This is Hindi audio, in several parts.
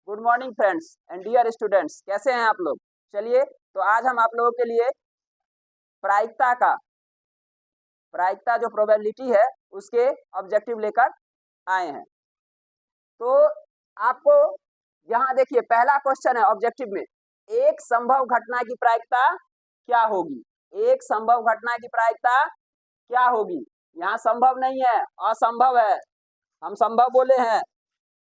Good morning friends and dear students, कैसे हैं आप लोग। चलिए, तो आज हम आप लोगों के लिए प्रायिकता जो प्रोबेबिलिटी है उसके ऑब्जेक्टिव लेकर आए हैं। तो आपको यहाँ देखिए, पहला क्वेश्चन है ऑब्जेक्टिव में, एक संभव घटना की प्रायिकता क्या होगी। एक संभव घटना की प्रायिकता क्या होगी। यहाँ संभव नहीं है, असंभव है, हम संभव बोले हैं,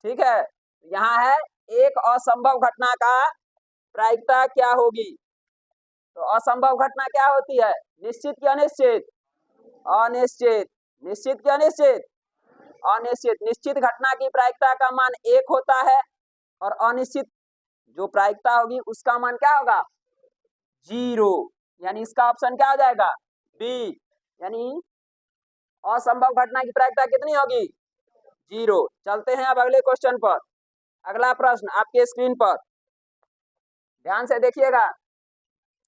ठीक है। यहाँ है एक असंभव घटना का प्रायिकता क्या होगी। तो असंभव घटना क्या होती है, निश्चित की अनिश्चित, अनिश्चित, निश्चित की अनिश्चित, अनिश्चित। निश्चित घटना की प्रायिकता का मान 1 होता है और अनिश्चित जो प्रायिकता होगी उसका मान क्या होगा, 0। यानी इसका ऑप्शन क्या हो जाएगा, बी। यानी असंभव घटना की प्रायिकता कितनी होगी, 0। चलते हैं अब अगले क्वेश्चन पर। अगला प्रश्न आपके स्क्रीन पर ध्यान से देखिएगा।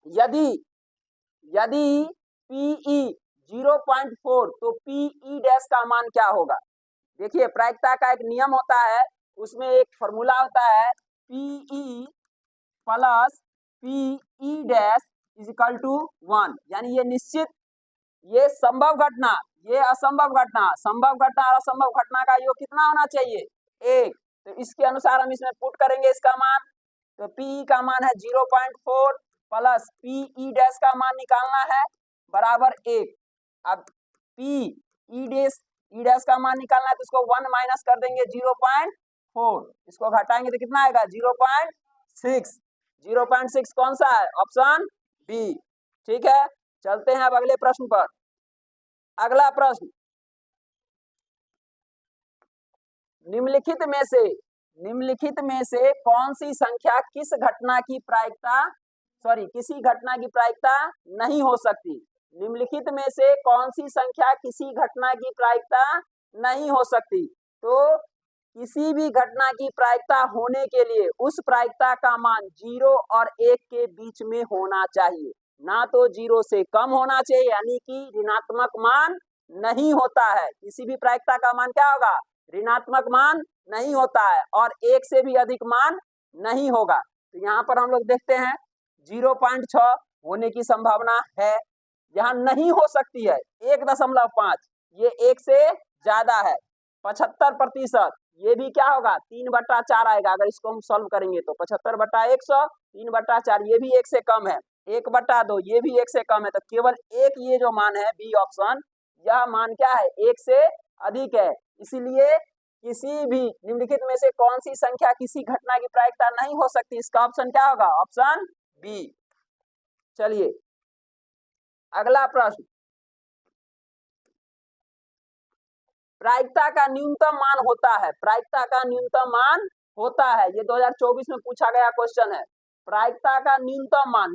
यदि PE 0.4 तो PE डैश का मान क्या होगा। देखिए, प्रायिकता का एक नियम होता है, उसमें एक फॉर्मूला होता है, PE plus PE dash is equal to 1। यानी ये निश्चित, ये संभव घटना, ये असंभव घटना, संभव घटना और असंभव घटना का योग कितना होना चाहिए, 1। तो इसके अनुसार हम इसमें पुट करेंगे इसका मान। तो PE का मान है 0.4 प्लस PE डैश का मान निकालना है बराबर 1। अब PE डैश का मान निकालना है तो इसको 1 माइनस कर देंगे 0.4, इसको घटाएंगे तो कितना आएगा 0.6। 0.6 कौन सा है, ऑप्शन बी, ठीक है। चलते हैं अब अगले प्रश्न पर। अगला प्रश्न, निम्नलिखित में से कौन सी संख्या किसी घटना की प्रायिकता नहीं हो सकती। निम्नलिखित में से कौन सी संख्या किसी घटना की प्रायिकता नहीं हो सकती। तो किसी भी घटना की प्रायिकता होने के लिए उस प्रायिकता का मान 0 और 1 के बीच में होना चाहिए, ना तो 0 से कम होना चाहिए, यानी कि ऋणात्मक मान नहीं होता है। किसी भी प्रायिकता का मान क्या होगा, ऋणात्मक मान नहीं होता है, और 1 से भी अधिक मान नहीं होगा। तो यहाँ पर हम लोग देखते हैं 0.6 होने की संभावना है, यहाँ नहीं हो सकती है 1.5, ये 1 से ज्यादा है। 75%, ये भी क्या होगा 3/4 आएगा। अगर इसको हम सॉल्व करेंगे तो 75/100 3/4, ये भी 1 से कम है। 1/2, ये भी 1 से कम है। तो केवल एक ये जो मान है बी ऑप्शन, यह मान क्या है, 1 से अधिक है। इसीलिए किसी भी निम्नलिखित में से कौन सी संख्या किसी घटना की प्रायिकता नहीं हो सकती, इसका ऑप्शन क्या होगा, ऑप्शन बी। चलिए अगला प्रश्न, प्रायिकता का न्यूनतम मान होता है, प्रायिकता का न्यूनतम मान होता है, ये 2024 में पूछा गया क्वेश्चन है। प्रायिकता का न्यूनतम मान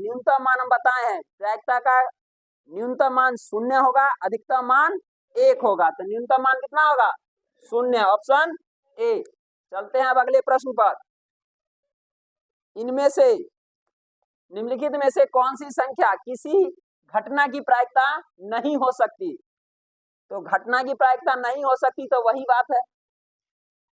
हम बताए हैं, प्रायिकता का न्यूनतम मान 0 होगा, अधिकतम मान 1 होगा। तो न्यूनतम मान कितना होगा, 0, ऑप्शन ए। चलते हैं अब अगले प्रश्न पर। इनमें से निम्नलिखित में से कौन सी संख्या किसी घटना की प्रायिकता नहीं हो सकती। तो घटना की प्रायिकता नहीं हो सकती, तो वही बात है,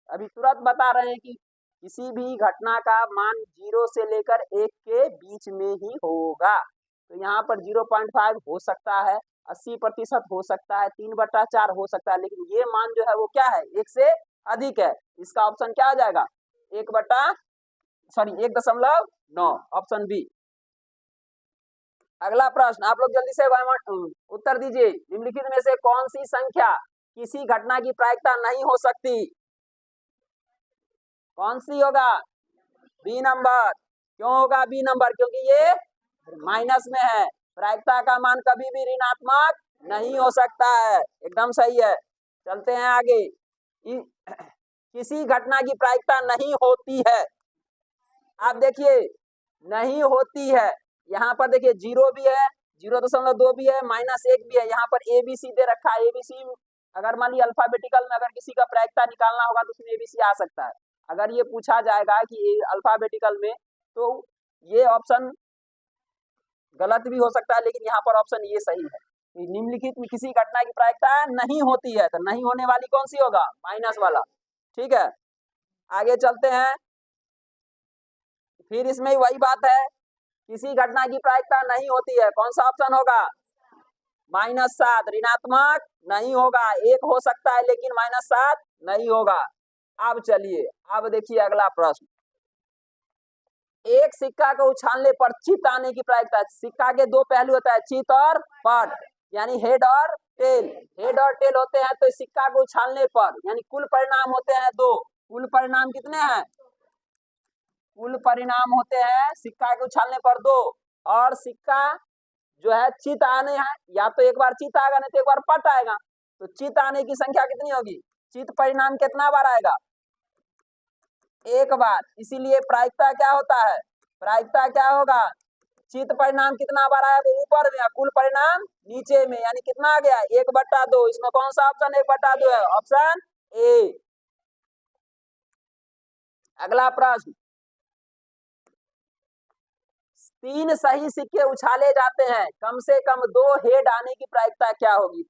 अभी तुरंत बता रहे हैं कि किसी भी घटना का मान 0 से लेकर 1 के बीच में ही होगा। तो यहाँ पर 0.5 हो सकता है, 80% हो सकता है, 3/4 हो सकता है, लेकिन ये मान जो है वो क्या है, 1 से अधिक है। इसका ऑप्शन क्या आ जाएगा, 1.9, ऑप्शन बी। अगला प्रश्न, आप लोग जल्दी से उत्तर दीजिए। निम्नलिखित में से कौन सी संख्या किसी घटना की प्रायिकता नहीं हो सकती, कौन सी होगा, बी नंबर। क्यों होगा बी नंबर, क्योंकि ये माइनस में है, प्रायिकता का मान कभी भी ऋणात्मक नहीं हो सकता है, एकदम सही है। चलते हैं आगे। किसी घटना की प्रायिकता नहीं होती है, आप देखिए नहीं होती है, यहाँ पर देखिए 0 भी है, 0.2 भी है, -1 भी है, यहाँ पर ABC दे रखा है। ABC अगर मान लीजिए अल्फाबेटिकल में अगर किसी का प्रायिकता निकालना होगा तो उसमें ABC आ सकता है। अगर ये पूछा जाएगा कि अल्फाबेटिकल में, तो ये ऑप्शन गलत भी हो सकता है, लेकिन यहाँ पर ऑप्शन ये सही है। निम्नलिखित में किसी घटना की प्रायिकता नहीं होती है, तो नहीं होने वाली कौन सी होगा, माइनस वाला, ठीक है। आगे चलते हैं। फिर इसमें वही बात है, किसी घटना की प्रायिकता नहीं होती है, कौन सा ऑप्शन होगा? -7 ऋणात्मक नहीं होगा, एक हो सकता है लेकिन -7 नहीं होगा। अब चलिए, अब देखिए अगला प्रश्न, एक सिक्का को उछालने पर चित आने की प्रायिकता। सिक्का के दो पहलू होता है, चित और पट, यानी हेड और टेल। हेड और टेल होते हैं तो सिक्का को उछालने पर यानी कुल परिणाम होते हैं 2। कुल परिणाम कितने हैं? कुल परिणाम होते हैं सिक्का के उछालने पर 2, और सिक्का जो है चित आने हैं, या तो एक बार चित आएगा नहीं तो एक बार पट आएगा, तो चित आने की संख्या कितनी होगी? चित परिणाम कितना बार आएगा? एक बार। इसीलिए प्रायिकता क्या होता है? प्रायिकता क्या होगा? चित परिणाम कितना बार आया? वो ऊपर में, कुल परिणाम नीचे में, यानी कितना आ गया? 1/2। इसमें कौन सा ऑप्शन 1/2 है? Option A. अगला प्रश्न, 3 सही सिक्के उछाले जाते हैं, कम से कम 2 हेड आने की प्रायिकता क्या होगी?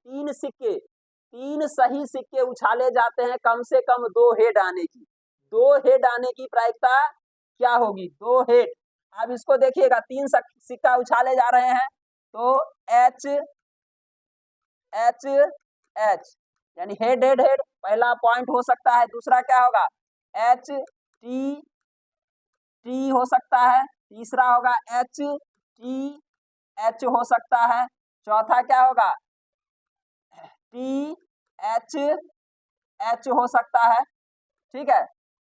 3 सही सिक्के उछाले जाते हैं, कम से कम 2 हेड आने की। 2 हेड आने की प्रायिकता क्या होगी? 2 हेड। अब इसको देखिएगा, 3 सिक्का उछाले जा रहे हैं तो एच एच एच यानी हेड हेड हेड पहला पॉइंट हो सकता है। दूसरा क्या होगा? एच टी टी हो सकता है। तीसरा होगा एच टी एच हो सकता है। चौथा क्या होगा? टी एच एच हो सकता है। ठीक है,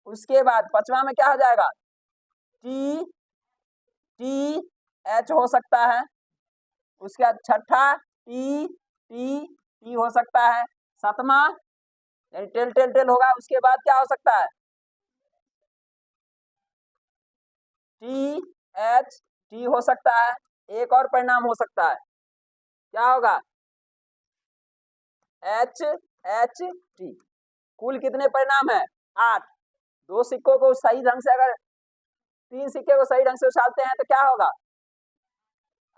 उसके बाद पांचवा में क्या हो जाएगा? टी टी एच हो सकता है। उसके बाद छठा टी टी टी हो सकता है। सातवां यानी टेल टेल टेल होगा। उसके बाद क्या हो सकता है? टी एच टी हो सकता है। एक और परिणाम हो सकता है, क्या होगा? H H T. कुल कितने परिणाम है? 8। 2 सिक्कों को सही ढंग से, अगर 3 सिक्के को सही ढंग से उछालते हैं तो क्या होगा?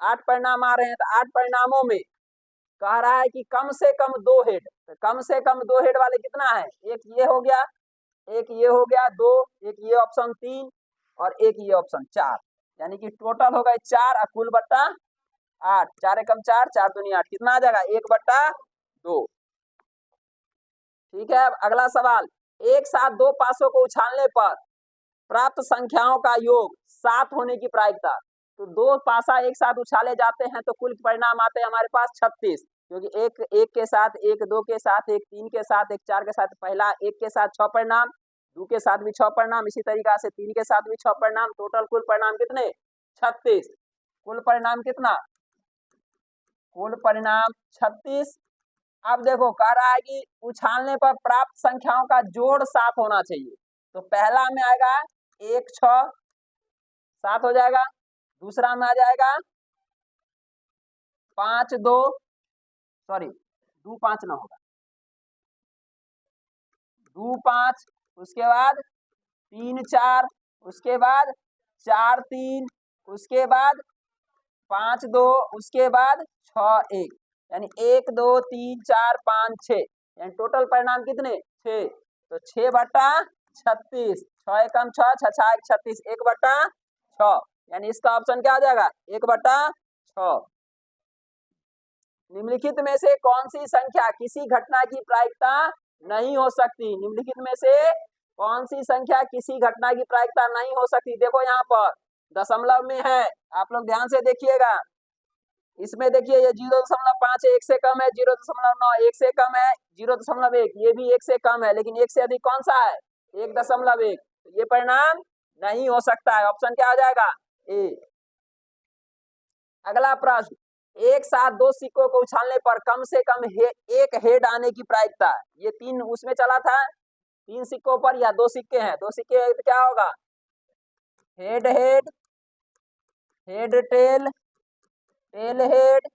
8 परिणाम आ रहे हैं। तो 8 परिणामों में कह रहा है कि कम से कम 2 हेड। तो कम से कम 2 हेड वाले कितना है? एक ये हो गया, एक ये हो गया 2, एक ये ऑप्शन 3 और एक ये ऑप्शन 4, यानी कि टोटल हो गए 4 और कुल बट्टा 8। 4 एकम 4, 4 दूनी 8, कितना आ जाएगा? 1/2। ठीक है, अब अगला सवाल, एक साथ 2 पासों को उछालने पर प्राप्त संख्याओं का योग 7 होने की प्रायिकता। तो 2 पासा एक साथ उछाले जाते हैं तो कुल परिणाम आते हैं हमारे पास 36, क्योंकि एक के साथ, एक 2 के साथ, एक 3 के साथ, एक 4 के साथ, पहला एक के साथ 6 परिणाम, 2 के साथ भी 6 परिणाम, इसी तरीका से 3 के साथ भी 6 परिणाम, टोटल कुल परिणाम कितने? 36। कुल परिणाम कितना? कुल परिणाम 36। अब देखो कह रहा है कि उछालने पर प्राप्त संख्याओं का जोड़ 7 होना चाहिए। तो पहला में आएगा 1 6 7 हो जाएगा। दूसरा में आ जाएगा 5 2 सॉरी 2 5 ना होगा, 2 5, उसके बाद 3 4, उसके बाद 4 3, उसके बाद 5 2, उसके बाद 6 1, यानी 1 2 3 4 5 6, यानी टोटल परिणाम कितने? 6। तो 6/36, 6 एकम 6, 6 6 36, 1/6, यानी इसका ऑप्शन क्या आ जाएगा? 1/6। निम्नलिखित में से कौन सी संख्या किसी घटना की प्रायिकता नहीं हो सकती? निम्नलिखित में से कौन सी संख्या किसी घटना की प्रायिकता नहीं हो सकती? देखो यहाँ पर दशमलव में है, आप लोग ध्यान से देखिएगा। इसमें देखिए ये 0.5 1 से कम है, 0.9 1 से कम है, 0.1 ये भी 1 से कम है, लेकिन 1 से अधिक कौन सा है? 1.1। तो ये परिणाम नहीं हो सकता है। ऑप्शन क्या आ जाएगा? ए। अगला प्रश्न, एक साथ 2 सिक्कों को उछालने पर कम से कम एक हेड आने की प्रायिकता। ये 3 उसमें चला था, 3 सिक्कों पर या 2 सिक्के हैं, 2 सिक्के तो क्या होगा? Head head, head tail, tail head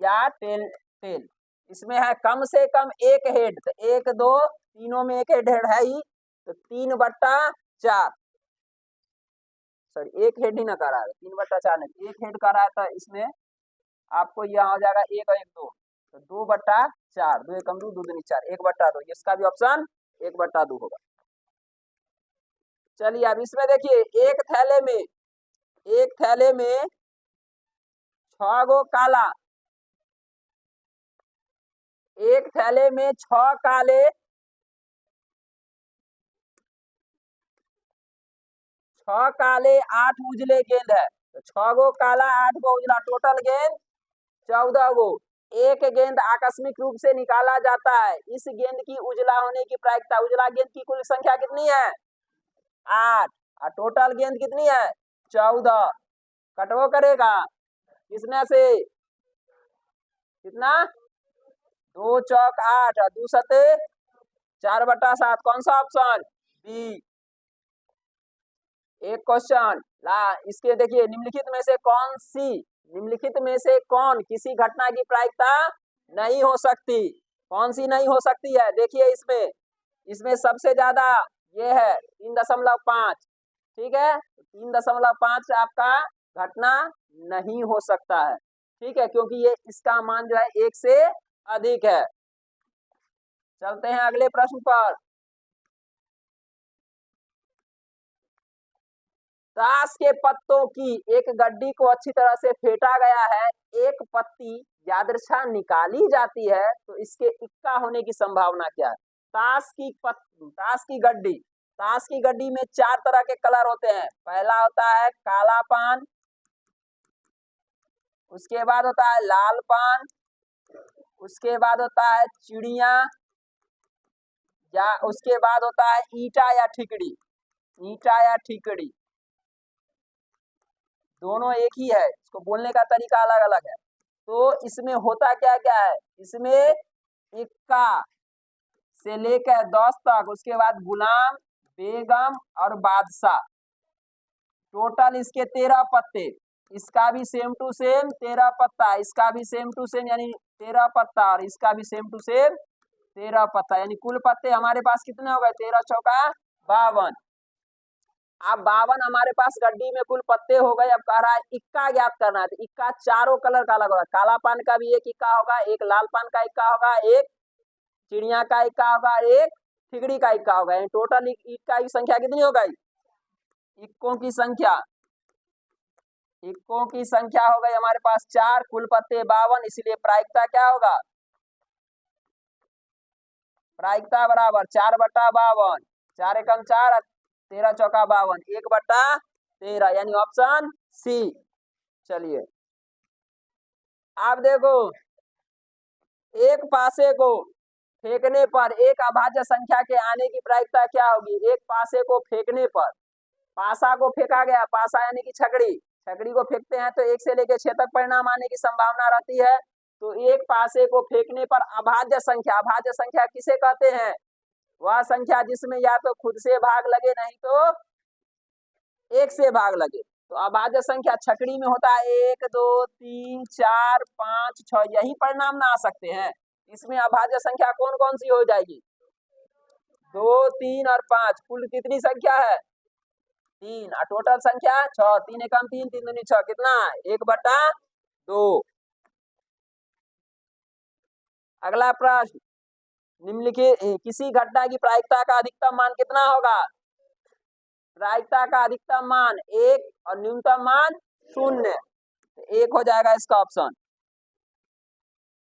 या टेल टेल। इसमें है कम से कम एक हेड, तो 1 2 तीनों में एक हेड है ही, तो 3/4 सॉरी 1 हेड ही ना कर रहा है, 3/4 नहीं, 1 हेड कर रहा है। तो इसमें आपको यहाँ हो जाएगा 1 और 1 2, तो 2/4, 2 एकम 2, 2 दूनी 4, 1/2। इसका भी ऑप्शन 1/2 होगा। चलिए अब इसमें देखिए, एक थैले में एक थैले में 6 गो काला, एक थैले में 6 काले, 6 काले 8 उजले गेंद है। तो 6 गो काला 8 गो उजला, टोटल गेंद 14 गो। एक गेंद आकस्मिक रूप से निकाला जाता है, इस गेंद की उजला होने की प्रायिकता, उजला गेंद की कुल संख्या कितनी है 8 और टोटल गेंद कितनी है 14। कटवो करेगा किसने से, कितना 2 चौक 8 और 2 सते 4/7। कौन सा ऑप्शन बी। एक क्वेश्चन ला, इसके देखिए निम्नलिखित में से कौन सी, निम्नलिखित में से कौन किसी घटना की प्रायिकता नहीं हो सकती, कौन सी नहीं हो सकती है। देखिए इसमें सबसे ज्यादा ये है 3.5, ठीक है 3.5 आपका घटना नहीं हो सकता है, ठीक है, क्योंकि ये इसका मान जो है 1 से अधिक है। चलते हैं अगले प्रश्न पर। ताश के पत्तों की एक गड्डी को अच्छी तरह से फेंटा गया है, एक पत्ती यादृच्छा निकाली जाती है, तो इसके इक्का होने की संभावना क्या है। ताश की गड्डी में 4 तरह के कलर होते हैं। पहला होता है काला पान, उसके बाद होता है लाल पान, उसके बाद होता है चिड़िया, या उसके बाद होता है ईंटा या ठिकड़ी, ईंटा या ठिकड़ी दोनों एक ही है, इसको बोलने का तरीका अलग अलग है। तो इसमें होता क्या क्या है, इसमें इक्का से लेकर 10 तक, उसके बाद गुलाम, बेगम और बादशाह, टोटल इसके 13 पत्ते। इसका भी सेम टू सेम 13 पत्ता, इसका भी सेम टू सेम यानी 13 पत्ता, और इसका भी सेम टू सेम 13 पत्ता, यानी कुल पत्ते हमारे पास कितने हो गए 13 चौका 52। अब 52 हमारे पास गड्डी में कुल पत्ते हो गए। अब कह रहा है इक्का ज्ञात करना है, तो इक्का चारों कलर का अलग होगा, काला पान का भी एक इक्का होगा, एक लाल पान का इक्का होगा, एक चिड़िया का इक्का होगा, एक ठिकड़ी का इक्का होगा। टोटल इक्का की संख्या कितनी हो गई, इक्कों की संख्या, इक्कों की संख्या हो गई हमारे पास 4, कुल पत्ते 52, इसलिए प्रायिकता क्या होगा, प्रायिकता बराबर 4/52, 4 एकम 4, 13 चौका 52, 1/13, यानी ऑप्शन सी। चलिए आप देखो, एक पासे को फेंकने पर एक अभाज्य संख्या के आने की प्रायिकता क्या होगी। एक पासे को फेंकने पर, पासा को फेंका गया, पासा यानी कि छकड़ी, छकड़ी को फेंकते हैं तो 1 से लेकर 6 तक परिणाम आने की संभावना रहती है। तो एक पासे को फेंकने पर अभाज्य संख्या, अभाज्य संख्या किसे कहते हैं, वह संख्या जिसमें या तो खुद से भाग लगे नहीं तो 1 से भाग लगे। तो अभाज्य संख्या छकड़ी में होता है 1 2 3 4 5 6, यही परिणाम ना आ सकते हैं। इसमें अभाज्य संख्या कौन कौन सी हो जाएगी, 2 3 और 5, कुल कितनी संख्या है 3, और टोटल संख्या 6, 3 एकम 3, 3 दूनी 6, कितना 1/2। अगला प्रश्न, निम्नलिखित किसी घटना की प्रायिकता का अधिकतम मान कितना होगा। प्रायिकता का अधिकतम मान 1 और न्यूनतम मान 0, 1 हो जाएगा इसका ऑप्शन।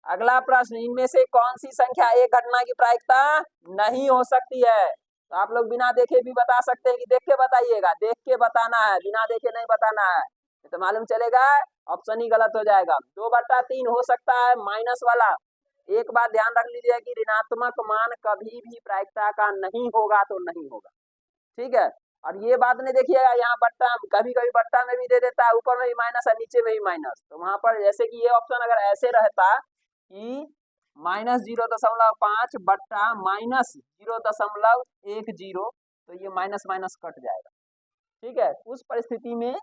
अगला प्रश्न, इनमें से कौन सी संख्या एक घटना की प्रायिकता नहीं हो सकती है। तो आप लोग बिना देखे भी बता सकते हैं कि देख के बताइएगा, देख के बताना है, बिना देखे नहीं बताना है, तो मालूम चलेगा ऑप्शन ही गलत हो जाएगा। 2/3 हो सकता है माइनस वाला। एक बात ध्यान रख लीजिए कि ऋणात्मक मान कभी भी प्रायिकता का नहीं होगा तो नहीं होगा, ठीक है। और ये बात नहीं देखिएगा यहाँ बट्टा, कभी कभी बट्टा में भी दे देता है, ऊपर में भी माइनस है नीचे में भी माइनस, तो वहां पर जैसे कि ये ऑप्शन अगर ऐसे रहता कि -0.5 बट्टा -0.10, तो ये माइनस माइनस कट जाएगा, ठीक है। उस परिस्थिति में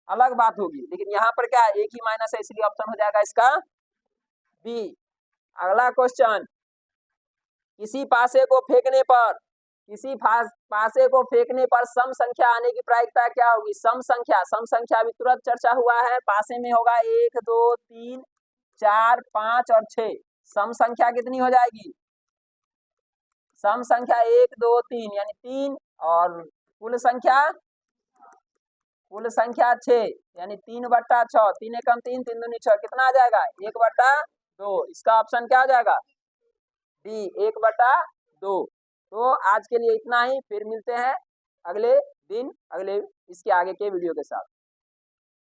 अलग बात होगी, लेकिन यहाँ पर क्या है एक ही माइनस है, इसलिए ऑप्शन हो जाएगा इसका बी। अगला क्वेश्चन, किसी पासे को फेंकने पर सम संख्या आने की प्रायिकता क्या होगी। सम संख्या अभी तुरंत चर्चा हुआ है, पासे में होगा 1 2 3 4 5 और 6, सम संख्या कितनी हो जाएगी, सम संख्या 1 2 3 यानी 3, और कुल कुल संख्या 6 यानी 3/6, 3 एकम 3, 3 दूनी 6, कितना आ जाएगा 1/2। इसका ऑप्शन क्या आ जाएगा डी 1/2। तो आज के लिए इतना ही, फिर मिलते हैं अगले दिन अगले इसके आगे के वीडियो के साथ।